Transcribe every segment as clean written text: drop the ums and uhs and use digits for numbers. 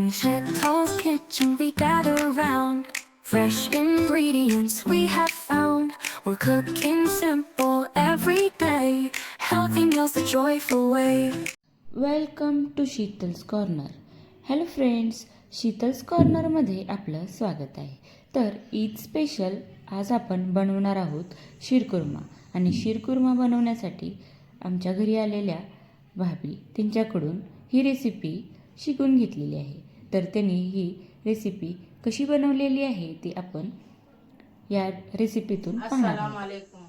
In Chet's kitchen we gather round. Fresh ingredients we have found. We're cooking simple every day. Healthy meals the joyful way. Welcome to Sheetal's corner. Hello friends, Sheetal's कॉर्नरमध्ये आपलं स्वागत आहे. तर Eid special आज आपण बनवणार आहोत शीरकुर्मा. आणि शीरकुर्मा बनवण्यासाठी आमच्या घरी आलेल्या भाभी त्यांच्याकडून ही रेसिपी शिकून घेतलेली आहे. तर त्यांनी ही रेसिपी कशी बनवलेली आहे ती आपण या रेसिपीतून पाहणार आहोत. अस्सलामुअलैकुम.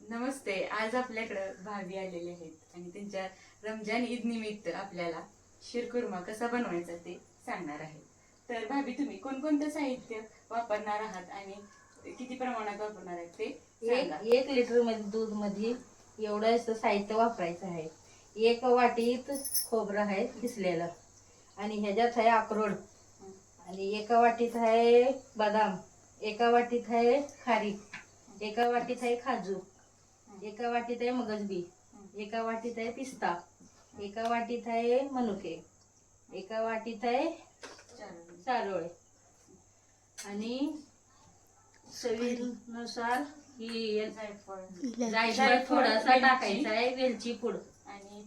नमस्ते. आज आपल्याकडं भाभी आलेले आहेत आणि त्यांच्या रमजान ईद निमित्त आपल्याला शीरकुर्मा कसा बनवायचा ते सांगणार आहेत. तर भाभी तुम्ही कोणकोणतं साहित्य वापरणार आहात आणि किती प्रमाणात वापरणार आहेत ते सांगा. एक लिटर मध्ये दूध मध्ये एवढं असं साहित्य वापरायचं आहे. एक वाटीत खोबरं आहे किसलेलं आणि ह्याच्यात आहे अक्रोड आणि एका वाटीत आहे बदाम, एका वाटीत आहे खारीक, एका वाटीत आहे काजू, एका वाटीत आहे मगजबी, एका वाटीत आहे पिस्ता, एका वाटीत आहे मनुके, एका वाटीत आहे चारोळे आणि चवीनुसार ही जायफळ थोडासा टाकायचा आहे, वेलची पूड आणि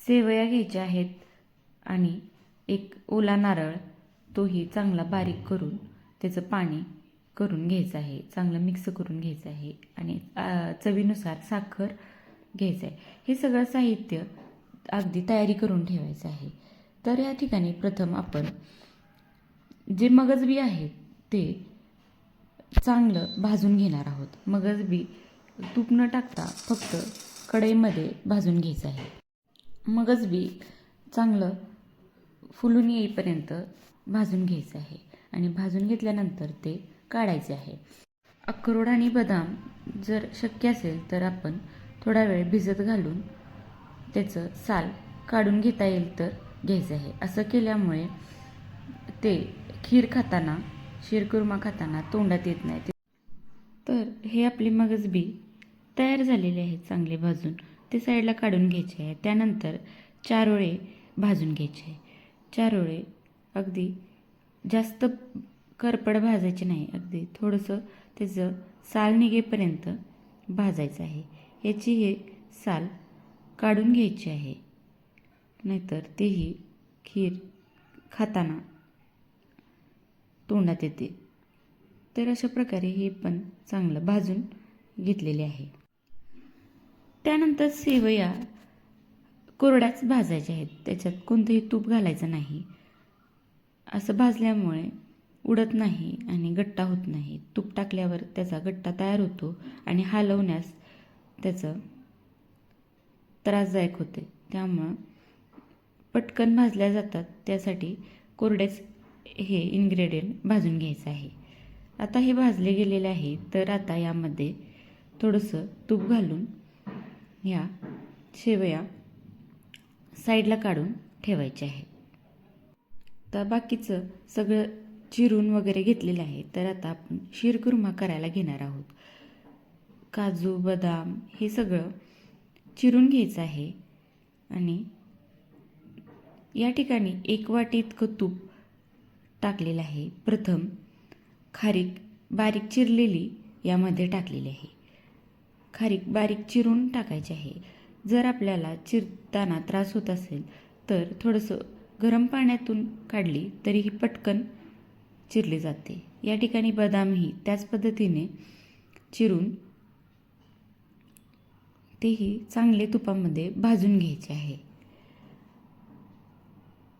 सेवया घ्यायच्या आहेत आणि एक ओला नारळ तोही चांगला बारीक करून त्याचं पाणी करून घ्यायचं आहे, चांगलं मिक्स करून घ्यायचं आहे आणि चवीनुसार साखर घ्यायचं आहे. हे सगळं साहित्य अगदी तयारी करून ठेवायचं आहे. तर या ठिकाणी प्रथम आपण जे मगजबी आहेत ते चांगलं भाजून घेणार आहोत. मगजबी तूप न टाकता फक्त कढईमध्ये भाजून घ्यायचं आहे. मगजबी चांगलं फुलून येईपर्यंत भाजून घ्यायचं आहे आणि भाजून घेतल्यानंतर ते काढायचे आहे. अक्रोड आणि बदाम जर शक्य असेल तर आपण थोडा वेळ भिजत घालून त्याचं साल काढून घेता येईल तर घ्यायचं आहे. असं केल्यामुळे ते खीर खाताना, शीरकुर्मा खाताना तोंडात येत नाही. तर हे आपली मगजबी तयार झालेले आहेत चांगले भाजून, ते साईडला काढून घ्यायचे आहे. त्यानंतर चारोळे भाजून घ्यायचे आहे. चारोळे अगदी जास्त करपड भाजायचे नाही, अगदी थोडंसं त्याचं साल निघेपर्यंत भाजायचं आहे. याची हे साल काढून घ्यायची आहे, नाहीतर तेही खीर खाताना तोंडात येते. तर अशा प्रकारे हे पण चांगलं भाजून घेतलेले आहे. त्यानंतर सेवया कोरड्याच भाजायच्या आहेत, त्याच्यात कोणतंही तूप घालायचं नाही. असं भाजल्यामुळे उडत नाही आणि गट्टा होत नाही. तूप टाकल्यावर त्याचा गट्टा तयार होतो आणि हलवण्यास त्याचं त्रासदायक होते. त्यामुळं पटकन भाजल्या जातात, त्यासाठी कोरडेच हे इन्ग्रेडियंट भाजून घ्यायचं आहे. आता हे भाजले गेलेले आहे. तर आता यामध्ये थोडंसं तूप घालून ह्या शेवया साईडला काढून ठेवायचे आहे. तर बाकीचं सगळं चिरून वगैरे घेतलेलं आहे. तर आता आपण शीरकुर्मा करायला घेणार आहोत. काजू, बदाम हे सगळं चिरून घ्यायचं आहे आणि या ठिकाणी 1 वाटी इतकं तूप टाकलेलं आहे. प्रथम खारीक बारीक चिरलेली यामध्ये टाकलेली आहे. खारीक बारीक चिरून टाकायची आहे. जर आपल्याला चिरताना त्रास होत असेल तर थोडंसं गरम पाण्यातून काढली तरीही पटकन चिरली जाते. या ठिकाणी बदामही त्याच पद्धतीने चिरून तेही चांगले तुपामध्ये भाजून घ्यायचे आहे.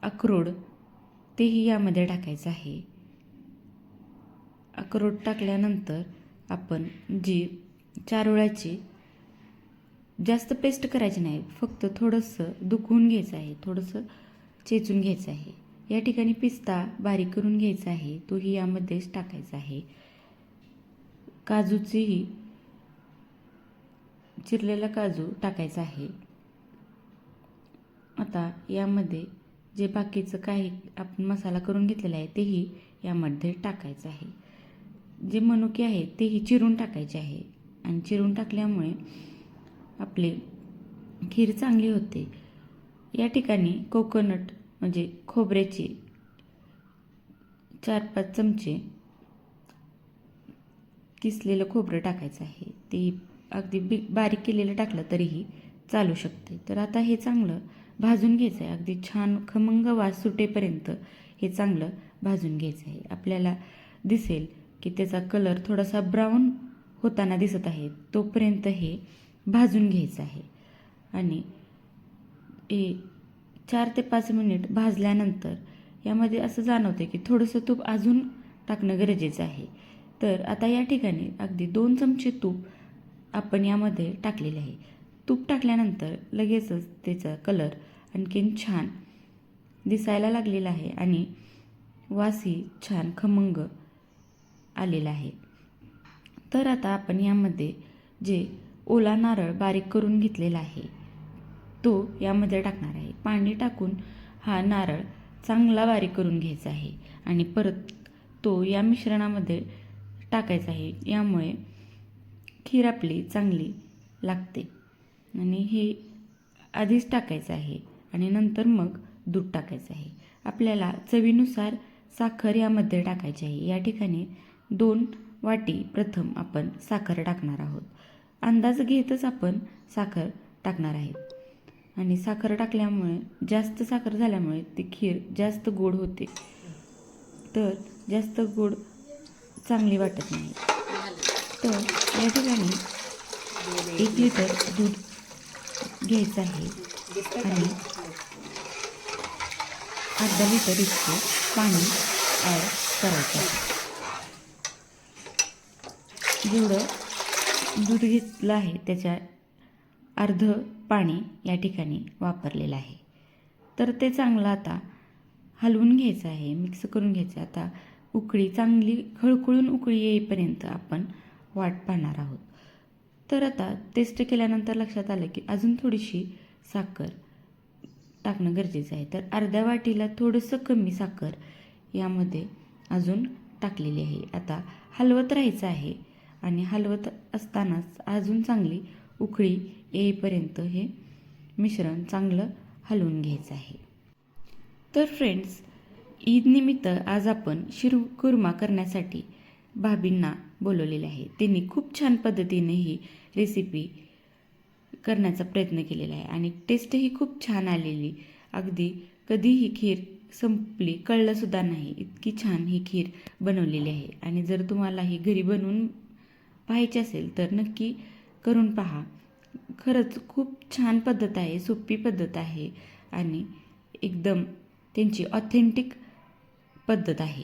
अक्रोड तेही यामध्ये टाकायचं आहे. अक्रोड टाकल्यानंतर आपण जी चारोळ्याची जास्त पेस्ट करायची नाही, फक्त थोडंसं दुखवून घ्यायचं आहे, थोडंसं चेचून घ्यायचं आहे. या ठिकाणी पिस्ता बारीक करून घ्यायचा आहे, तोही यामध्येच टाकायचा आहे. काजूचीही चिरलेला काजू टाकायचा आहे. आता यामध्ये जे बाकीचं काही आपण मसाला करून घेतलेला आहे तेही यामध्ये टाकायचं आहे. जे मनुके आहेत तेही चिरून टाकायचे आहे आणि चिरून टाकल्यामुळे आपली खीर चांगली होते. या ठिकाणी कोकोनट म्हणजे खोबऱ्याचे 4-5 चमचे किसलेलं खोबरं टाकायचं आहे. ते अगदी बारीक केलेलं टाकलं तरीही चालू शकते. तर आता हे चांगलं भाजून घ्यायचं आहे. अगदी छान खमंग वास सुटेपर्यंत हे चांगलं भाजून घ्यायचं आहे. आपल्याला दिसेल की त्याचा कलर थोडासा ब्राऊन होताना दिसत आहे, तोपर्यंत हे भाजून घ्यायचं आहे. आणि 4 ते 5 मिनिट भाजल्यानंतर यामध्ये असं जाणवतं की थोडंसं तूप अजून टाकणं गरजेचं आहे. तर आता या ठिकाणी अगदी 2 चमचे तूप आपण यामध्ये टाकलेले आहे. तूप टाकल्यानंतर लगेचच त्याचा कलर आणखीन छान दिसायला लागलेला आहे आणि वासही छान खमंग आलेला आहे. तर आता आपण यामध्ये जे ओला नारळ बारीक करून घेतलेला आहे तो यामध्ये टाकणार आहे. पाणी टाकून हा नारळ चांगला बारीक करून घ्यायचा आहे आणि परत तो या मिश्रणामध्ये टाकायचा आहे. यामुळे खीर आपली चांगली लागते. आणि हे आधीच टाकायचं आहे आणि नंतर मग दूध टाकायचं आहे. आपल्याला चवीनुसार साखर यामध्ये टाकायची आहे. या ठिकाणी 2 वाटी प्रथम आपण साखर टाकणार आहोत. अंदाज घेतच आपण साखर टाकणार आहेत आणि साखर टाकल्यामुळे जास्त साखर झाल्यामुळे ती खीर जास्त गोड होते. तर जास्त गोड चांगली वाटत नाही. तर या ठिकाणी 1 लिटर दूध घ्यायचं आहे आणि अर्धा लिटर इतकं पाणी ॲड करायचं आहे. जेवढं दूध घेतलं आहे त्याच्या अर्ध पाणी या ठिकाणी वापरलेलं आहे. तर ते चांगलं आता हलवून घ्यायचं आहे, मिक्स करून घ्यायचं. आता उकळी चांगली खळखळून उकळी येईपर्यंत आपण वाट पाहणार आहोत. तर आता टेस्ट केल्यानंतर लक्षात आलं की अजून थोडीशी साखर टाकणं गरजेचं आहे. तर अर्ध्या वाटीला थोडंसं कमी साखर यामध्ये अजून टाकलेली आहे. आता हलवत राहायचं आहे आणि हलवत असतानाच अजून चांगली उकळी येईपर्यंत हे मिश्रण चांगलं हलवून घ्यायचं आहे. तर फ्रेंड्स, ईदनिमित्त आज आपण शीरकुर्मा करण्यासाठी भाभींना बोलवलेले आहे. त्यांनी खूप छान पद्धतीने ही रेसिपी करण्याचा प्रयत्न केलेला आहे आणि टेस्टही खूप छान आलेली. अगदी कधीही खीर संपली कळलंसुद्धा नाही, इतकी छान ही खीर बनवलेली आहे. आणि जर तुम्हाला ही घरी बनवून पाहायची असेल तर नक्की करून पहा. खरंच खूप छान पद्धत आहे, सोपी पद्धत आहे आणि एकदम त्यांची ऑथेंटिक पद्धत आहे.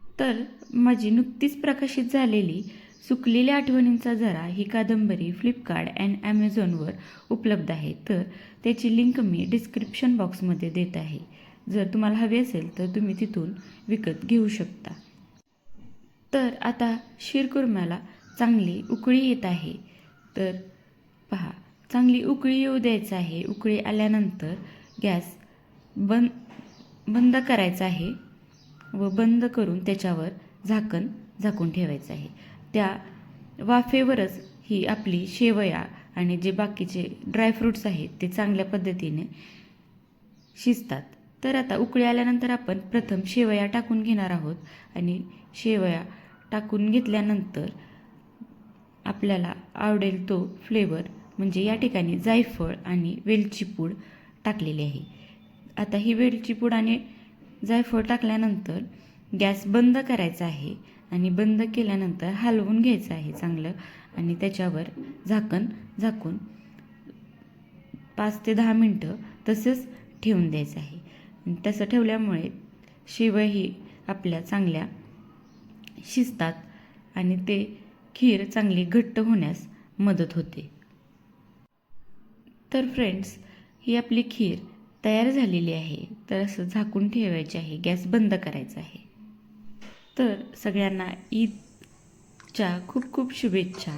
तर माझी नुकतीच प्रकाशित झालेली सुकलेल्या आठवणींचा झरा ही कादंबरी फ्लिपकार्ट अँड ॲमेझॉनवर उपलब्ध आहे. तर त्याची लिंक मी डिस्क्रिप्शन बॉक्समध्ये देत आहे. जर तुम्हाला हवी असेल तर तुम्ही तिथून विकत घेऊ शकता. तर आता शीरकुर्म्याला चांगली उकळी येत आहे. तर पहा, चांगली उकळी येऊ द्यायचं आहे. उकळी आल्यानंतर गॅस बंद करायचा आहे व बंद करून त्याच्यावर झाकून ठेवायचं आहे. त्या वाफेवरच ही आपली शेवया आणि जे बाकीचे ड्रायफ्रूट्स आहेत ते चांगल्या पद्धतीने शिजतात. तर आता उकळी आल्यानंतर आपण प्रथम शेवया टाकून घेणार आहोत आणि शेवया टाकून घेतल्यानंतर आपल्याला आवडेल तो फ्लेवर म्हणजे या ठिकाणी जायफळ आणि वेलची पूड टाकलेली आहे. आता ही वेलची पूड आणि जायफळ टाकल्यानंतर गॅस बंद करायचा आहे आणि बंद केल्यानंतर हलवून घ्यायचं आहे चांगलं आणि त्याच्यावर झाकून 5 ते 10 मिनटं तसंच ठेवून द्यायचं आहे. तसं ठेवल्यामुळे शेवया ही आपल्या चांगल्या शिजतात आणि ते खीर चांगली घट्ट होण्यास मदत होते. तर फ्रेंड्स, ही आपली खीर तयार झालेली आहे. तर असं झाकून ठेवायचे आहे, गॅस बंद करायचा आहे. तर सगळ्यांना ईदच्या खूप खूप शुभेच्छा.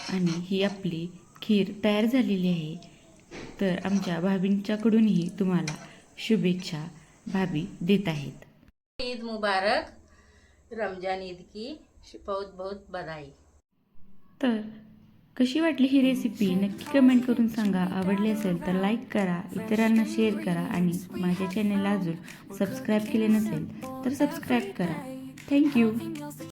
आणि ही आपली खीर तयार झालेली आहे. तर आमच्या भाभींच्याकडूनही तुम्हाला शुभेच्छा भाभी देत आहेत. ईद मुबारक, रमजान ईद की बहुत बहुत बधाई. तर कशी वाटली ही रेसिपी नक्की कमेंट करून सांगा. आवडली असेल तर लाईक करा, इतरांना शेअर करा आणि माझ्या चॅनलला अजून सबस्क्राईब केले नसेल तर सबस्क्राईब करा. थँक्यू.